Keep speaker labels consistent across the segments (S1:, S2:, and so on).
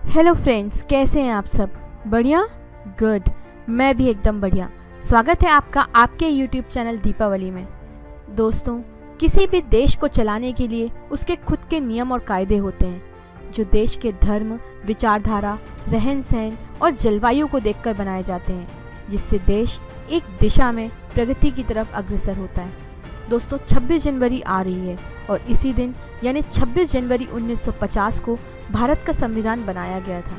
S1: Hello friends, कैसे हैं आप सब? बढ़िया? गुड। मैं भी एकदम बढ़िया। स्वागत है आपका आपके यूट्यूब चैनल दीपावली में। दोस्तों, किसी भी देश को चलाने के लिए उसके खुद के नियम और कायदे होते हैं जो देश के धर्म, विचारधारा, रहन सहन और जलवायु को देखकर बनाए जाते हैं, जिससे देश एक दिशा में प्रगति की तरफ अग्रसर होता है। दोस्तों, 26 जनवरी आ रही है और इसी दिन यानी 26 जनवरी 1950 को भारत का संविधान बनाया गया था।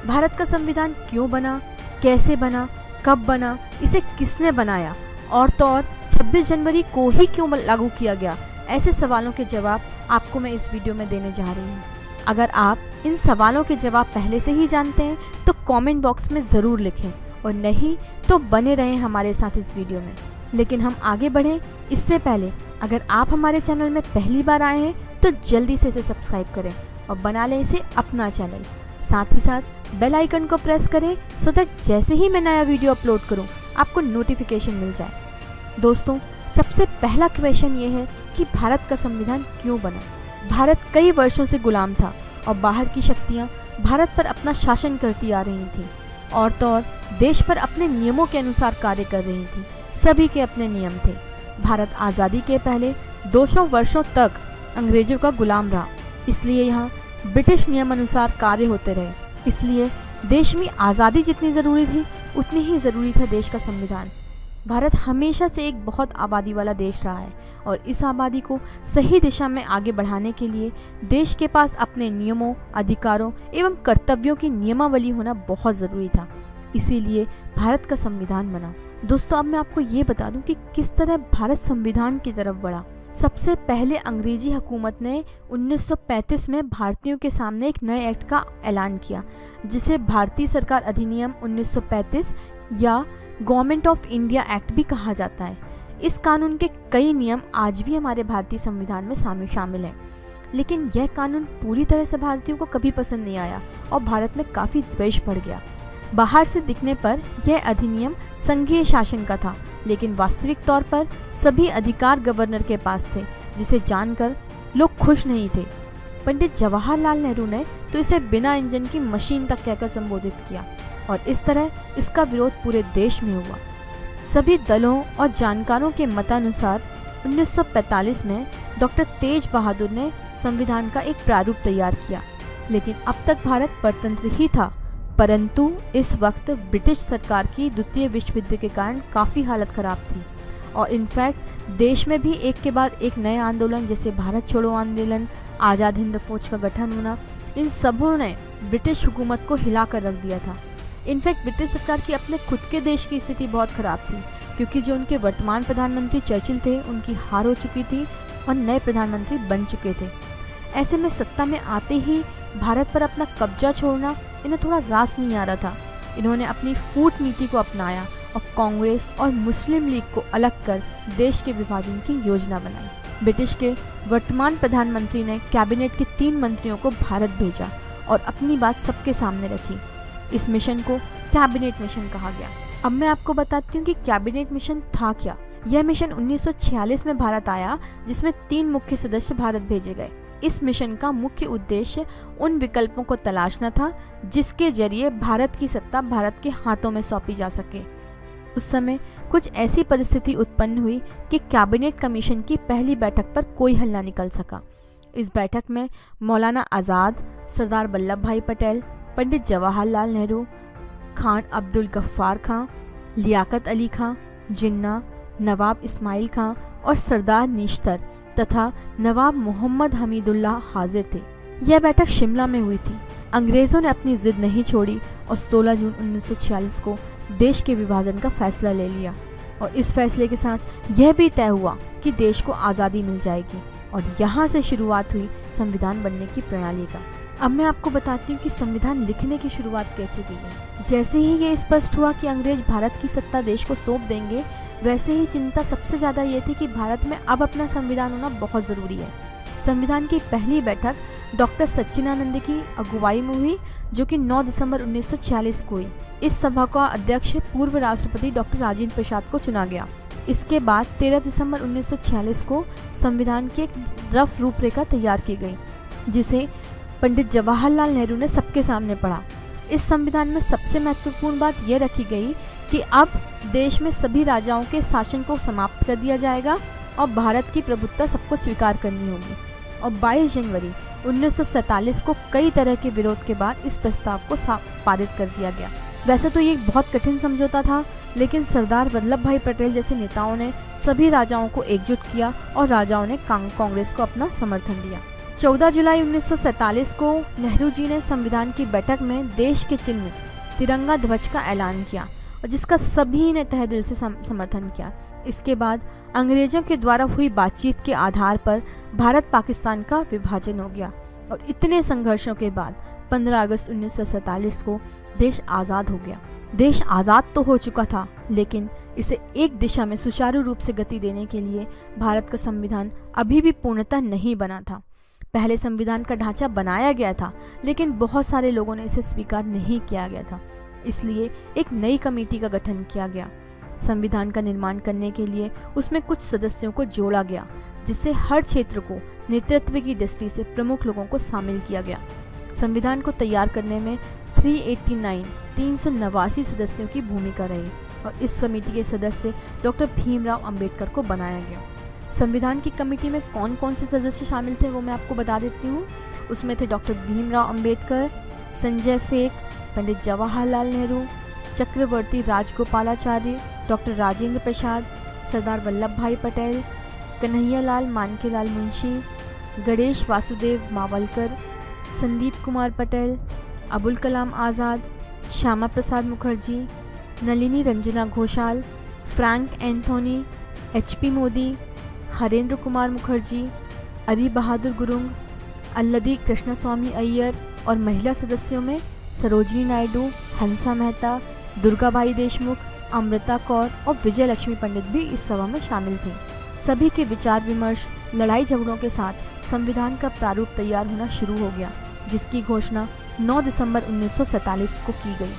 S1: भारत का संविधान क्यों बना, कैसे बना, कब बना, इसे किसने बनाया और तो और 26 जनवरी को ही क्यों लागू किया गया, ऐसे सवालों के जवाब आपको मैं इस वीडियो में देने जा रही हूँ। अगर आप इन सवालों के जवाब पहले से ही जानते हैं तो कमेंट बॉक्स में ज़रूर लिखें और नहीं तो बने रहें हमारे साथ इस वीडियो में। लेकिन हम आगे बढ़ें इससे पहले अगर आप हमारे चैनल में पहली बार आए हैं तो जल्दी से इसे सब्सक्राइब करें और बना लें इसे अपना चैनल। साथ ही साथ बेल आइकन को प्रेस करें सो दैट जैसे ही मैं नया वीडियो अपलोड करूं आपको नोटिफिकेशन मिल जाए। दोस्तों, सबसे पहला क्वेश्चन ये है कि भारत का संविधान क्यों बना। भारत कई वर्षों से गुलाम था और बाहर की शक्तियां भारत पर अपना शासन करती आ रही थी और तो और देश पर अपने नियमों के अनुसार कार्य कर रही थी। सभी के अपने नियम थे। भारत आज़ादी के पहले 200 वर्षों तक अंग्रेजों का गुलाम रहा, इसलिए यहाँ ब्रिटिश नियम अनुसार कार्य होते रहे। इसलिए देश में आज़ादी जितनी ज़रूरी थी उतनी ही ज़रूरी था देश का संविधान। भारत हमेशा से एक बहुत आबादी वाला देश रहा है और इस आबादी को सही दिशा में आगे बढ़ाने के लिए देश के पास अपने नियमों, अधिकारों एवं कर्तव्यों की नियमावली होना बहुत ज़रूरी था। इसीलिए भारत का संविधान बना। दोस्तों, अब मैं आपको ये बता दूं कि किस तरह भारत संविधान की तरफ बढ़ा। सबसे पहले अंग्रेजी हुकूमत ने 1935 में भारतीयों के सामने एक नए एक्ट का ऐलान किया, जिसे भारतीय सरकार अधिनियम 1935 या गवर्नमेंट ऑफ इंडिया एक्ट भी कहा जाता है। इस कानून के कई नियम आज भी हमारे भारतीय संविधान में शामिल हैं, लेकिन यह कानून पूरी तरह से भारतीयों को कभी पसंद नहीं आया और भारत में काफ़ी द्वेष बढ़ गया। बाहर से दिखने पर यह अधिनियम संघीय शासन का था, लेकिन वास्तविक तौर पर सभी अधिकार गवर्नर के पास थे, जिसे जानकर लोग खुश नहीं थे। पंडित जवाहरलाल नेहरू ने तो इसे बिना इंजन की मशीन तक कहकर संबोधित किया और इस तरह इसका विरोध पूरे देश में हुआ। सभी दलों और जानकारों के मतानुसार 1945 में डॉक्टर तेज बहादुर ने संविधान का एक प्रारूप तैयार किया, लेकिन अब तक भारत परतंत्र ही था। परंतु इस वक्त ब्रिटिश सरकार की द्वितीय विश्व युद्ध के कारण काफ़ी हालत ख़राब थी और इनफैक्ट देश में भी एक के बाद एक नए आंदोलन जैसे भारत छोड़ो आंदोलन, आज़ाद हिंद फौज का गठन होना, इन सबों ने ब्रिटिश हुकूमत को हिला कर रख दिया था। इनफैक्ट ब्रिटिश सरकार की अपने खुद के देश की स्थिति बहुत ख़राब थी, क्योंकि जो उनके वर्तमान प्रधानमंत्री चर्चिल थे उनकी हार हो चुकी थी और नए प्रधानमंत्री बन चुके थे। ऐसे में सत्ता में आते ही भारत पर अपना कब्जा छोड़ना इन्हें थोड़ा रास नहीं आ रहा था। इन्होंने अपनी फूट नीति को अपनाया और कांग्रेस और मुस्लिम लीग को अलग कर देश के विभाजन की योजना बनाई। ब्रिटिश के वर्तमान प्रधानमंत्री ने कैबिनेट के 3 मंत्रियों को भारत भेजा और अपनी बात सबके सामने रखी। इस मिशन को कैबिनेट मिशन कहा गया। अब मैं आपको बताती हूँ कि कैबिनेट मिशन था क्या। यह मिशन 1946 में भारत आया, जिसमें 3 मुख्य सदस्य भारत भेजे गए। इस मिशन का मुख्य उद्देश्य उन विकल्पों को तलाशना था जिसके जरिए भारत की सत्ता भारत के हाथों में सौंपी जा सके। उस समय कुछ ऐसी परिस्थिति उत्पन्न हुई कि कैबिनेट कमीशन की पहली बैठक पर कोई हल न निकल सका। इस बैठक में मौलाना आज़ाद, सरदार वल्लभ भाई पटेल, पंडित जवाहरलाल नेहरू, खान अब्दुल गफ्फार खां, लियाकत अली खां, जिन्ना, नवाब इस्माइल खां और सरदार निश्तर तथा नवाब मोहम्मद हमीदुल्लाह हाजिर थे। यह बैठक शिमला में हुई थी। अंग्रेज़ों ने अपनी जिद नहीं छोड़ी और 16 जून 1946 को देश के विभाजन का फैसला ले लिया और इस फैसले के साथ यह भी तय हुआ कि देश को आज़ादी मिल जाएगी और यहाँ से शुरुआत हुई संविधान बनने की प्रणाली का। अब मैं आपको बताती हूँ कि संविधान लिखने की शुरुआत कैसे की गई। जैसे ही ये स्पष्ट हुआ कि अंग्रेज भारत की सत्ता देश को सौंप देंगे, वैसे ही चिंता सबसे ज़्यादा ये थी कि भारत में अब अपना संविधान होना बहुत ज़रूरी है। संविधान की पहली बैठक डॉक्टर सच्चिदानंद की अगुवाई में हुई, जो कि 9 दिसंबर 1946 को हुई। इस सभा का अध्यक्ष पूर्व राष्ट्रपति डॉक्टर राजेंद्र प्रसाद को चुना गया। इसके बाद 13 दिसंबर 1946 को संविधान की एक रफ रूपरेखा तैयार की गई, जिसे पंडित जवाहरलाल नेहरू ने सबके सामने पढ़ा। इस संविधान में सबसे महत्वपूर्ण बात यह रखी गई कि अब देश में सभी राजाओं के शासन को समाप्त कर दिया जाएगा और भारत की प्रभुत्व सबको स्वीकार करनी होगी। और 22 जनवरी 1947 को कई तरह के विरोध के बाद इस प्रस्ताव को पारित कर दिया गया। वैसे तो ये एक बहुत कठिन समझौता था, लेकिन सरदार वल्लभ भाई पटेल जैसे नेताओं ने सभी राजाओं को एकजुट किया और राजाओं ने कांग्रेस को अपना समर्थन दिया। 14 जुलाई 1947 को नेहरू जी ने संविधान की बैठक में देश के चिन्ह तिरंगा ध्वज का ऐलान किया और जिसका सभी ने तहे दिल से समर्थन किया। इसके बाद अंग्रेजों के द्वारा हुई बातचीत के आधार पर भारत पाकिस्तान का विभाजन हो गया और इतने संघर्षों के बाद 15 अगस्त 1947 को देश आज़ाद हो गया। देश आज़ाद तो हो चुका था, लेकिन इसे एक दिशा में सुचारू रूप से गति देने के लिए भारत का संविधान अभी भी पूर्णतः नहीं बना था। पहले संविधान का ढांचा बनाया गया था, लेकिन बहुत सारे लोगों ने इसे स्वीकार नहीं किया गया था। इसलिए एक नई कमेटी का गठन किया गया। संविधान का निर्माण करने के लिए उसमें कुछ सदस्यों को जोड़ा गया, जिससे हर क्षेत्र को नेतृत्व की दृष्टि से प्रमुख लोगों को शामिल किया गया। संविधान को तैयार करने में 389 सदस्यों की भूमिका रही और इस समिति के सदस्य डॉक्टर भीमराव अंबेडकर को बनाया गया। संविधान की कमेटी में कौन कौन से सदस्य शामिल थे वो मैं आपको बता देती हूँ। उसमें थे doctor Bhimrao Ambedkar, Sanjay Phek, Pandit Jawaharlal Nehru, Chakravarti Rajagopalachari, doctor Rajendra Prasad, Sardar Vallabh Bhai Patel, Kanhaiyalal Maneklal Munshi, Ganesh Vasudev Mavalankar, Sandeep Kumar Patel, Abul Kalam Azad, Shyama Prasad Mukherjee, Nalini Ranjana Ghoshal, Frank Anthony, HP Modi, Harendra Kumar Mukherjee, Ari Bahadur Gurung, अल्लदी Krishnaswamy Iyer और महिला सदस्यों में सरोजिनी नायडू, हंसा मेहता, दुर्गाबाई देशमुख, अमृता कौर और विजय लक्ष्मी पंडित भी इस सभा में शामिल थे। सभी के विचार विमर्श, लड़ाई झगड़ों के साथ संविधान का प्रारूप तैयार होना शुरू हो गया, जिसकी घोषणा 9 दिसंबर 1947 को की गई।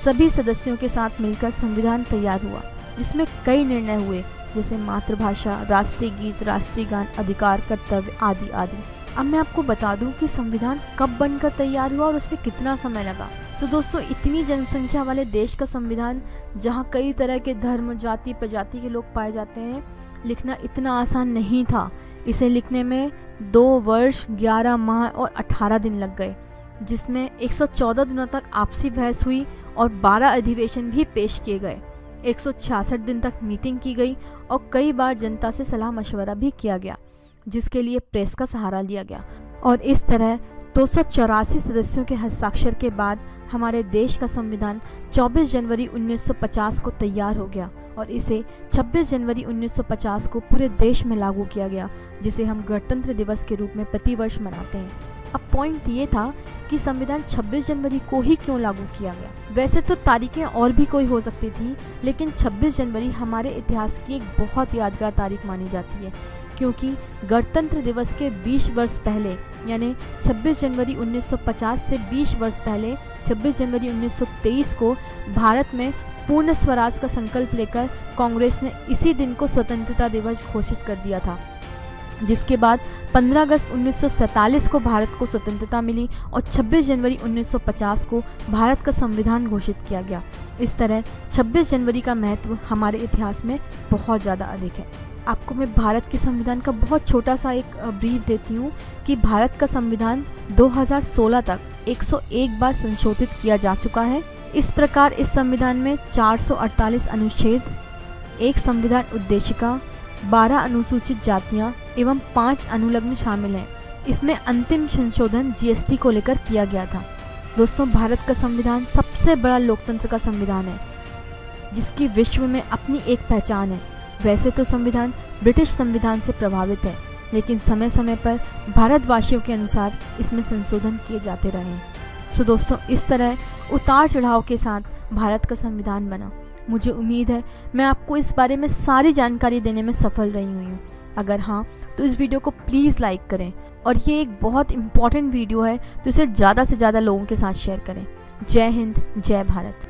S1: सभी सदस्यों के साथ मिलकर संविधान तैयार हुआ, जिसमें कई निर्णय हुए, जैसे मातृभाषा, राष्ट्रीय गीत, राष्ट्रीय गान, अधिकार, कर्तव्य आदि आदि। अब मैं आपको बता दूं कि संविधान कब बनकर तैयार हुआ और उसमें कितना समय लगा। सो दोस्तों, इतनी जनसंख्या वाले देश का संविधान, जहां कई तरह के धर्म, जाति, प्रजाति के लोग पाए जाते हैं, लिखना इतना आसान नहीं था। इसे लिखने में 2 वर्ष 11 माह और 18 दिन लग गए, जिसमें 114 दिनों तक आपसी बहस हुई और 12 अधिवेशन भी पेश किए गए। 166 दिन तक मीटिंग की गई और कई बार जनता से सलाह मशवरा भी किया गया, जिसके लिए प्रेस का सहारा लिया गया। और इस तरह 284 सदस्यों के हस्ताक्षर के बाद हमारे देश का संविधान 24 जनवरी 1950 को तैयार हो गया और इसे 26 जनवरी 1950 को पूरे देश में लागू किया गया, जिसे हम गणतंत्र दिवस के रूप में प्रतिवर्ष मनाते हैं। अब पॉइंट ये था कि संविधान 26 जनवरी को ही क्यों लागू किया गया। वैसे तो तारीखें और भी कोई हो सकती थी, लेकिन 26 जनवरी हमारे इतिहास की एक बहुत यादगार तारीख मानी जाती है, क्योंकि गणतंत्र दिवस के 20 वर्ष पहले, यानी 26 जनवरी 1950 से 20 वर्ष पहले 26 जनवरी 1923 को भारत में पूर्ण स्वराज का संकल्प लेकर कांग्रेस ने इसी दिन को स्वतंत्रता दिवस घोषित कर दिया था, जिसके बाद 15 अगस्त 1947 को भारत को स्वतंत्रता मिली और 26 जनवरी 1950 को भारत का संविधान घोषित किया गया। इस तरह 26 जनवरी का महत्व हमारे इतिहास में बहुत ज़्यादा अधिक है। आपको मैं भारत के संविधान का बहुत छोटा सा एक ब्रीफ देती हूँ कि भारत का संविधान 2016 तक 101 बार संशोधित किया जा चुका है। इस प्रकार इस संविधान में 448 अनुच्छेद, 1 संविधान उद्देशिका, 12 अनुसूचित जातियां एवं 5 अनुलग्न शामिल हैं। इसमें अंतिम संशोधन GST को लेकर किया गया था। दोस्तों, भारत का संविधान सबसे बड़ा लोकतंत्र का संविधान है, जिसकी विश्व में अपनी एक पहचान है। वैसे तो संविधान ब्रिटिश संविधान से प्रभावित है, लेकिन समय समय पर भारतवासियों के अनुसार इसमें संशोधन किए जाते रहे हैं। सो दोस्तों, इस तरह उतार चढ़ाव के साथ भारत का संविधान बना। मुझे उम्मीद है मैं आपको इस बारे में सारी जानकारी देने में सफल रही हुई हूँ। अगर हाँ, तो इस वीडियो को प्लीज़ लाइक करें और ये एक बहुत इम्पॉर्टेंट वीडियो है, तो इसे ज़्यादा से ज़्यादा लोगों के साथ शेयर करें। जय हिंद, जय भारत।